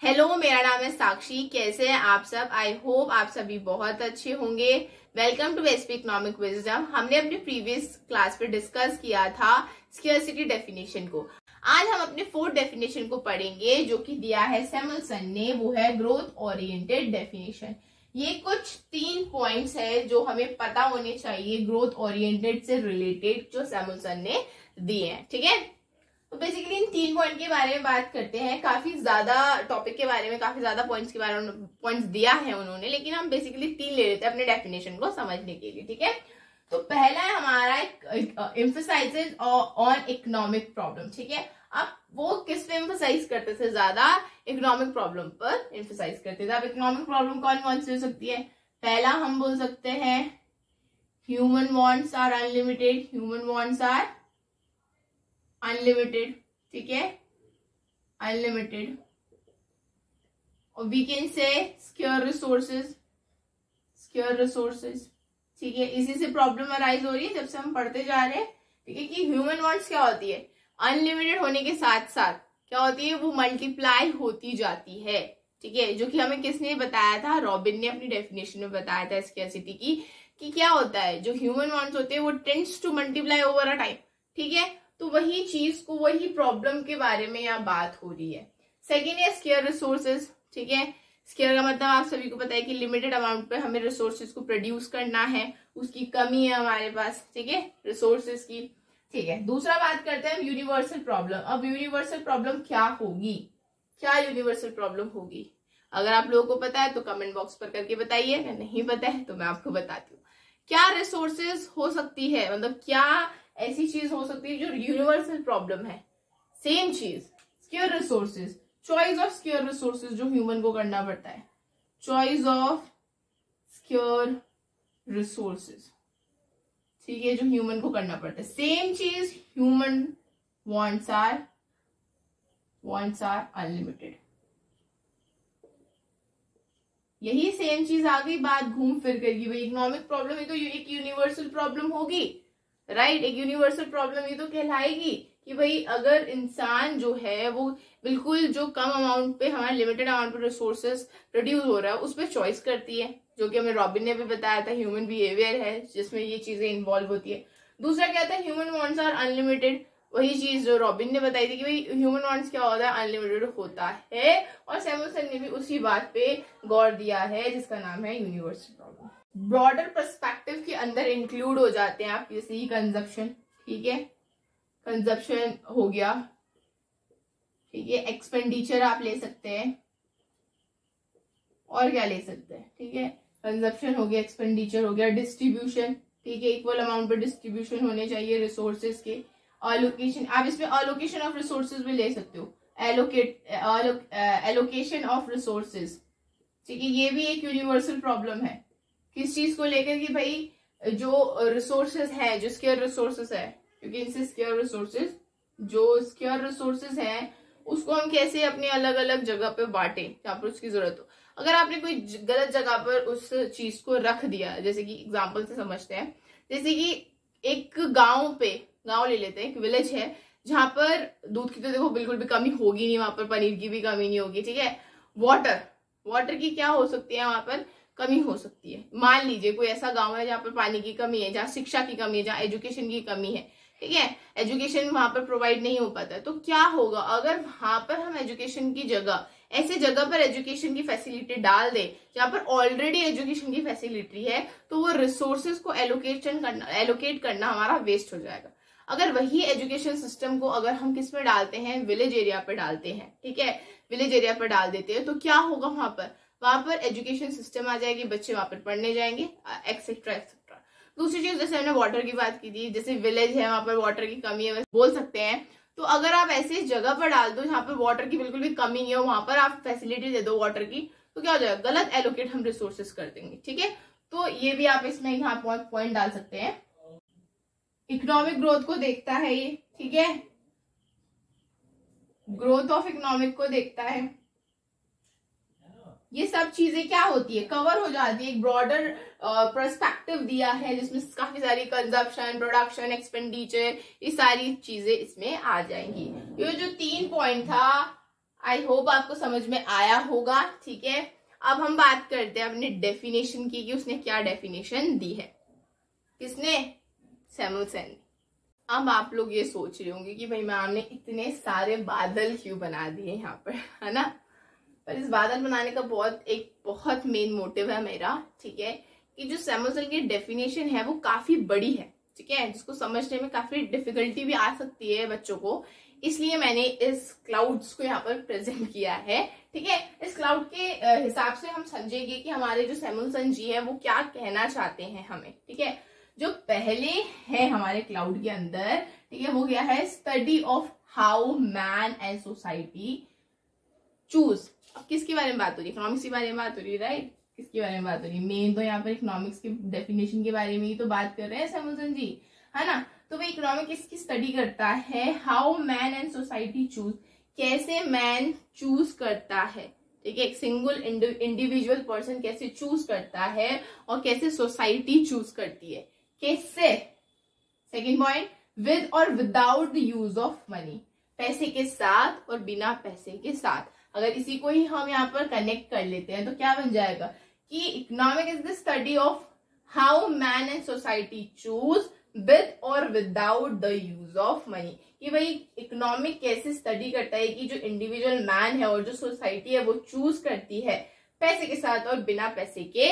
Hello, मेरा नाम है साक्षी। कैसे हैं आप सब? आई होप आप सभी बहुत अच्छे होंगे। Welcome to SP economic wisdom. हमने अपने प्रीवियस क्लास पे डिस्कस किया था स्कैर्सिटी डेफिनेशन को। आज हम अपने फोर्थ डेफिनेशन को पढ़ेंगे जो कि दिया है सैमुअलसन ने, वो है ग्रोथ ओरिएंटेड डेफिनेशन। ये कुछ 3 पॉइंट्स है जो हमें पता होने चाहिए ग्रोथ ओरिएंटेड से रिलेटेड, जो सैमुअलसन ने दिए हैं। ठीक है, तो बेसिकली इन 3 पॉइंट के बारे में बात करते हैं। काफी ज्यादा टॉपिक के बारे में, काफी ज्यादा पॉइंट्स के बारे में पॉइंट्स दिया है उन्होंने, लेकिन हम बेसिकली 3 ले लेते हैं अपने डेफिनेशन को समझने के लिए। ठीक है, तो पहला है हमारा एम्फसाइजेस ऑन इकोनॉमिक प्रॉब्लम। ठीक है, अब वो किस पे एम्फसाइज करते थे? ज्यादा इकोनॉमिक प्रॉब्लम पर एम्फसाइज करते थे। अब इकोनॉमिक प्रॉब्लम कौन कौन सी हो सकती है? पहला हम बोल सकते हैं human wants are unlimited. Human wants are unlimited. ठीक है, अनलिमिटेड। और we can say scarce resources. Scarce resources. ठीक है, इसी से प्रॉब्लम अराइज हो रही है जब से हम पढ़ते जा रहे हैं। ठीक है, कि ह्यूमन वांट्स क्या होती है? अनलिमिटेड होने के साथ साथ क्या होती है? वो मल्टीप्लाई होती जाती है। ठीक है, जो कि हमें किसने बताया था? रॉबिन ने अपनी डेफिनेशन में बताया था स्कैर्सिटी की, कि क्या होता है जो ह्यूमन वांट्स होते हैं वो tends to multiply over a time. ठीक है, तो वही चीज को, वही प्रॉब्लम के बारे में यहाँ बात हो रही है। सेकेंड है स्केयर रिसोर्सेज। ठीक है, स्केयर का मतलब आप सभी को पता है कि लिमिटेड अमाउंट पे हमें रिसोर्सेज को प्रोड्यूस करना है, उसकी कमी है हमारे पास। ठीक है, रिसोर्सेज की। ठीक है, दूसरा बात करते हैं हम यूनिवर्सल प्रॉब्लम। अब यूनिवर्सल प्रॉब्लम क्या होगी? क्या यूनिवर्सल प्रॉब्लम होगी? अगर आप लोगों को पता है तो कमेंट बॉक्स पर करके बताइए, अगर नहीं पता है तो मैं आपको बताती हूँ। क्या रिसोर्सेज हो सकती है, मतलब क्या ऐसी चीज हो सकती है जो यूनिवर्सल प्रॉब्लम है? सेम चीज, square resources, choice of square resources जो ह्यूमन को करना पड़ता है। चॉइस ऑफ स्क्योर रिसोर्सेज, ठीक है, जो ह्यूमन को करना पड़ता है। सेम चीज, ह्यूमन वांट्स आर अनलिमिटेड। यही सेम चीज आ गई, बात घूम फिर कर की भाई इकोनॉमिक प्रॉब्लम ही तो एक यूनिवर्सल प्रॉब्लम होगी, राइट? एक यूनिवर्सल प्रॉब्लम ये तो कहलाएगी कि भाई अगर इंसान जो है वो बिल्कुल जो कम अमाउंट पे, हमारे लिमिटेड अमाउंट पे रिसोर्सेज प्रोड्यूस हो रहा है, उस पर चॉइस करती है, जो कि हमें रॉबिन ने भी बताया था ह्यूमन बिहेवियर है जिसमें ये चीजें इन्वॉल्व होती है। दूसरा क्या था? Human wants are unlimited. वही चीज जो रॉबिन ने बताई थी कि भाई ह्यूमन वांट्स क्या होता है? अनलिमिटेड होता है। और सैमुअलसन ने भी उसी बात पे गौर दिया है जिसका नाम है यूनिवर्सल प्रॉब्लम। ब्रॉडर पर्सपेक्टिव के अंदर इंक्लूड हो जाते हैं आप, जैसे ही कंजप्शन। ठीक है, कंजप्शन हो गया। ठीक है, एक्सपेंडिचर आप ले सकते हैं, और क्या ले सकते हैं? ठीक है, कंजप्शन हो गया, एक्सपेंडिचर हो गया, डिस्ट्रीब्यूशन। ठीक है, इक्वल अमाउंट पर डिस्ट्रीब्यूशन होने चाहिए रिसोर्सेज के। एलोकेशन, आप इसमें एलोकेशन ऑफ रिसोर्सेज भी ले सकते हो। Allocation of resources. ठीक है, ये भी एक यूनिवर्सल प्रॉब्लम है। किस चीज को लेकर? कि भाई जो रिसोर्सेज है, जो स्केयर रिसोर्सेज है, क्योंकि इनसे स्केयर रिसोर्सेज, जो स्केयर रिसोर्सेज है उसको हम कैसे अपने अलग अलग जगह पे बांटे जहां पर उसकी जरूरत हो। अगर आपने कोई गलत जगह पर उस चीज को रख दिया, जैसे कि एग्जांपल से समझते हैं, जैसे कि एक गांव ले लेते हैं, एक विलेज है जहां पर दूध की तो देखो बिल्कुल भी कमी होगी नहीं, वहां पर पनीर की भी कमी नहीं होगी। ठीक है, वाटर की क्या हो सकती है? वहां पर कमी हो सकती है। मान लीजिए कोई ऐसा गांव है जहाँ पर पानी की कमी है, जहाँ शिक्षा की कमी है, जहाँ एजुकेशन की कमी है। ठीक है, एजुकेशन वहां पर प्रोवाइड नहीं हो पाता है, तो क्या होगा अगर वहां पर हम एजुकेशन की जगह, ऐसे जगह पर एजुकेशन की फैसिलिटी डाल दे जहां पर ऑलरेडी एजुकेशन की फैसिलिटी है, तो वो रिसोर्सेज को एलोकेट करना हमारा वेस्ट हो जाएगा। अगर वही एजुकेशन सिस्टम को अगर हम किस में डालते हैं? विलेज एरिया पर डालते हैं। ठीक है, विलेज एरिया पर डाल देते हैं, तो क्या होगा? वहां पर एजुकेशन सिस्टम आ जाएगी, बच्चे वहां पर पढ़ने जाएंगे, एक्सेट्रा एक्सेट्रा। दूसरी चीज, जैसे हमने वाटर की बात की थी, जैसे विलेज है वहां पर वाटर की कमी है बोल सकते हैं, तो अगर आप ऐसे जगह पर डाल दो जहां पर वाटर की बिल्कुल भी कमी नहीं हो, वहां पर आप फैसिलिटी दे दो वाटर की, तो क्या हो जाएगा? गलत एलोकेट हम रिसोर्सेज कर देंगे। ठीक है, तो ये भी आप इसमें यहाँ पॉइंट डाल सकते हैं। इकोनॉमिक ग्रोथ को देखता है ये। ठीक है, ग्रोथ ऑफ इकोनॉमिक को देखता है। ये सब चीजें क्या होती है? कवर हो जाती है। एक ब्रॉडर पर्सपेक्टिव दिया है जिसमें काफी सारी कंजप्शन, प्रोडक्शन, एक्सपेंडिचर, ये सारी चीजें इसमें आ जाएंगी। ये जो 3 पॉइंट था, आई होप आपको समझ में आया होगा। ठीक है, अब हम बात करते हैं अपने डेफिनेशन की कि उसने क्या डेफिनेशन दी है। किसने? सैमुअलसन। अब आप लोग ये सोच रहे होंगे कि भाई मैम ने इतने सारे बादल क्यों बना दिए यहाँ पर, है ना। पर इस बादल बनाने का बहुत मेन मोटिव है मेरा, ठीक है, कि जो सैमुअलसन की डेफिनेशन है वो काफी बड़ी है, ठीक है, जिसको समझने में काफी डिफिकल्टी भी आ सकती है बच्चों को। इसलिए मैंने इस क्लाउड्स को यहाँ पर प्रेजेंट किया है। ठीक है, इस क्लाउड के हिसाब से हम समझेंगे कि हमारे जो सैमुअलसन जी है वो क्या कहना चाहते हैं हमें। ठीक है, जो पहले है हमारे क्लाउड के अंदर, ठीक है, वो क्या है? Study of how man and society choose. अब किसके बारे में बात हो रही है? इकोनॉमिक्स के बारे में बात हो रही है, राइट। किसके बारे में बात हो रही है? मेन तो यहाँ पर इकोनॉमिक्स के डेफिनेशन के बारे में ही तो बात कर रहे हैं सैमुअलसन जी, है ना। तो वो इकोनॉमिक्स की स्टडी करता है how man and society choose, कैसे मैन चूज करता है, ठीक है, एक सिंगल इंडिविजुअल पर्सन कैसे चूज करता है और कैसे सोसाइटी चूज करती है, कैसे। सेकेंड पॉइंट, विद और without the use of money, पैसे के साथ और बिना पैसे के साथ। अगर इसी को ही हम यहाँ पर कनेक्ट कर लेते हैं तो क्या बन जाएगा कि economic is the study of how man and society choose with और without the use of money. कि भाई इकोनॉमिक कैसे स्टडी करता है कि जो इंडिविजुअल मैन है और जो सोसाइटी है वो चूज करती है पैसे के साथ और बिना पैसे के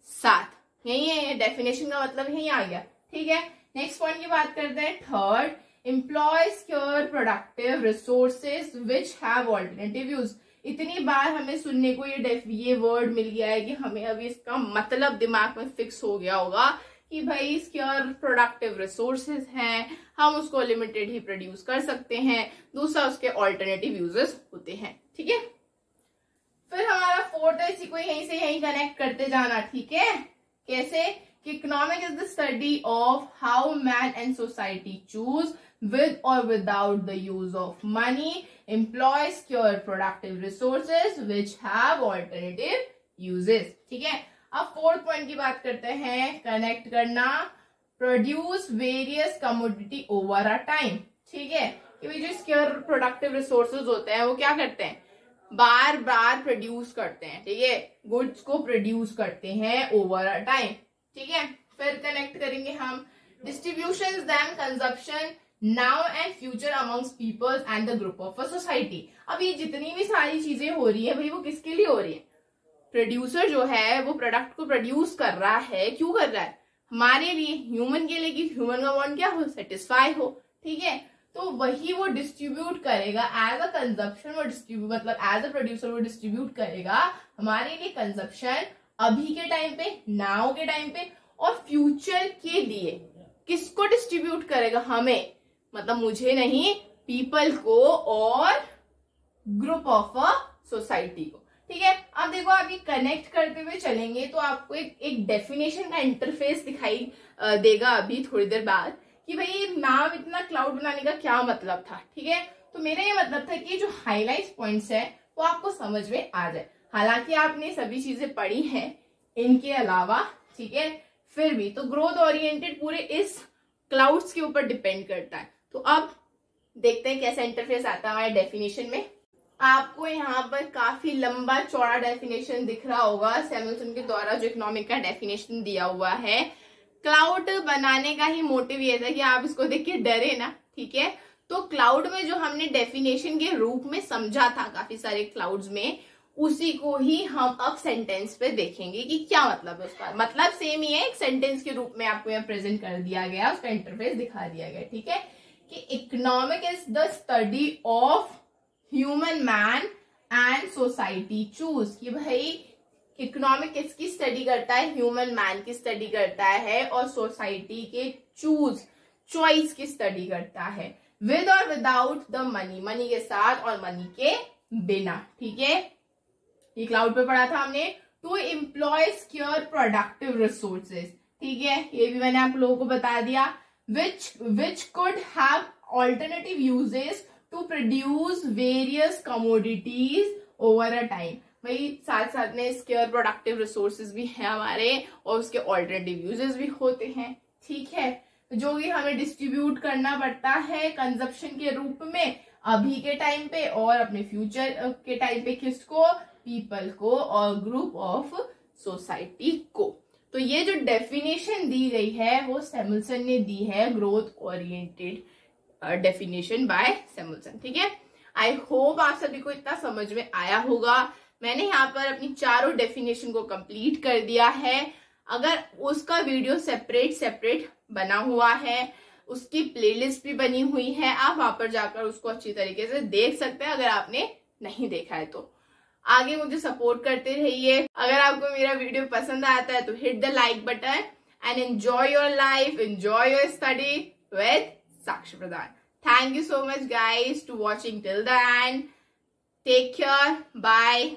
साथ। यही है डेफिनेशन का मतलब, यही आ गया। ठीक है, नेक्स्ट पॉइंट की बात करते हैं। Third, employ scarce productive resources which have alternative use. इतनी बार हमें सुनने को ये वर्ड मिल गया है कि हमें अभी इसका मतलब दिमाग में फिक्स हो गया होगा कि भाई स्क्योर प्रोडक्टिव रिसोर्सेज हैं, हम उसको लिमिटेड ही प्रोड्यूस कर सकते हैं, दूसरा उसके ऑल्टरनेटिव यूजेस होते हैं। ठीक है, फिर हमारा फोर्थ है, इसी को यहीं से यहीं कनेक्ट करते जाना। ठीक है, कैसे? कि economic is the study of how man and society choose with or without the use of money, employ secure productive resources which have alternative uses। ठीक है, अब फोर्थ पॉइंट की बात करते हैं, कनेक्ट करना, produce various commodity over a time. ठीक है, कि भाई जो सिक्योर प्रोडक्टिव रिसोर्सेज होते हैं वो क्या करते हैं? बार बार प्रोड्यूस करते हैं, ठीक है, गुड्स को प्रोड्यूस करते हैं ओवर अ टाइम। ठीक है, फिर कनेक्ट करेंगे हम distribution then consumption now and future amongst peoples and the group of a society. अब ये जितनी भी सारी चीजें हो रही है भाई वो किसके लिए हो रही है? प्रोड्यूसर जो है वो प्रोडक्ट को प्रोड्यूस कर रहा है, क्यों कर रहा है? हमारे लिए, ह्यूमन के लिए, कि ह्यूमन का वांट क्या हो? सेटिस्फाई हो। ठीक है, तो वही वो डिस्ट्रीब्यूट करेगा एज अ कंजप्शन, वो डिस्ट्रीब्यूट मतलब एज अ प्रोड्यूसर वो डिस्ट्रीब्यूट करेगा हमारे लिए कंजप्शन अभी के टाइम पे, नाउ के टाइम पे और फ्यूचर के लिए। किसको डिस्ट्रीब्यूट करेगा? हमें, मतलब मुझे नहीं, पीपल को और ग्रुप ऑफ अ सोसाइटी को। ठीक है, अब देखो आप ये कनेक्ट करते हुए चलेंगे तो आपको एक डेफिनेशन का इंटरफेस दिखाई देगा अभी थोड़ी देर बाद कि भाई मैम इतना क्लाउड बनाने का क्या मतलब था। ठीक है, तो मेरा ये मतलब था कि जो हाईलाइट पॉइंट्स है वो आपको समझ में आ जाए। हालांकि आपने सभी चीजें पढ़ी हैं इनके अलावा, ठीक है, फिर भी तो ग्रोथ ओरिएंटेड पूरे इस क्लाउड्स के ऊपर डिपेंड करता है। तो अब देखते हैं कैसा इंटरफेस आता है हमारे डेफिनेशन में। आपको यहाँ पर काफी लंबा चौड़ा डेफिनेशन दिख रहा होगा सैमुअलसन के द्वारा जो इकोनॉमिक का डेफिनेशन दिया हुआ है। क्लाउड बनाने का ही मोटिव ये था कि आप इसको देख के डरे ना। ठीक है, तो क्लाउड में जो हमने डेफिनेशन के रूप में समझा था काफी सारे क्लाउड्स में, उसी को ही हम अब सेंटेंस पे देखेंगे कि क्या मतलब है उसका। मतलब सेम ही है, एक सेंटेंस के रूप में आपको यहाँ प्रेजेंट कर दिया गया, उसका इंटरफेस दिखा दिया गया। ठीक है, कि economic is the study of human man and society choose. कि भाई इकोनॉमिक किसकी स्टडी करता है? ह्यूमन मैन की स्टडी करता है और सोसाइटी के चॉइस की स्टडी करता है, विद और विदाउट द मनी, मनी के साथ और मनी के बिना। ठीक है, ये क्लाउड पे पढ़ा था हमने। To employ secure productive resources. ठीक है, ये भी मैंने आप लोगों को बता दिया। Which could have alternative uses to produce various commodities over a time. भाई साथ साथ में सिक्योर प्रोडक्टिव रिसोर्सेज भी है हमारे और उसके ऑल्टरनेटिव यूजेस भी होते हैं। ठीक है, जो कि हमें डिस्ट्रीब्यूट करना पड़ता है कंजप्शन के रूप में अभी के टाइम पे और अपने फ्यूचर के टाइम पे किसको, पीपल को और ग्रुप ऑफ सोसाइटी को। तो ये जो डेफिनेशन दी गई है वो सैमुअल्सन ने दी है, growth oriented definition bye Samuelson. ठीक है, आई होप आप सभी को इतना समझ में आया होगा। मैंने यहाँ पर अपनी चारों डेफिनेशन को कंप्लीट कर दिया है। अगर उसका वीडियो सेपरेट बना हुआ है, उसकी प्लेलिस्ट भी बनी हुई है, आप वहां पर जाकर उसको अच्छी तरीके से देख सकते हैं अगर आपने नहीं देखा है तो। आगे मुझे सपोर्ट करते रहिए। अगर आपको मेरा वीडियो पसंद आता है तो hit the like button and enjoy your life, enjoy your study with Sakshi Pradhan. Thank you so much guys to watching till the end. Take care. Bye.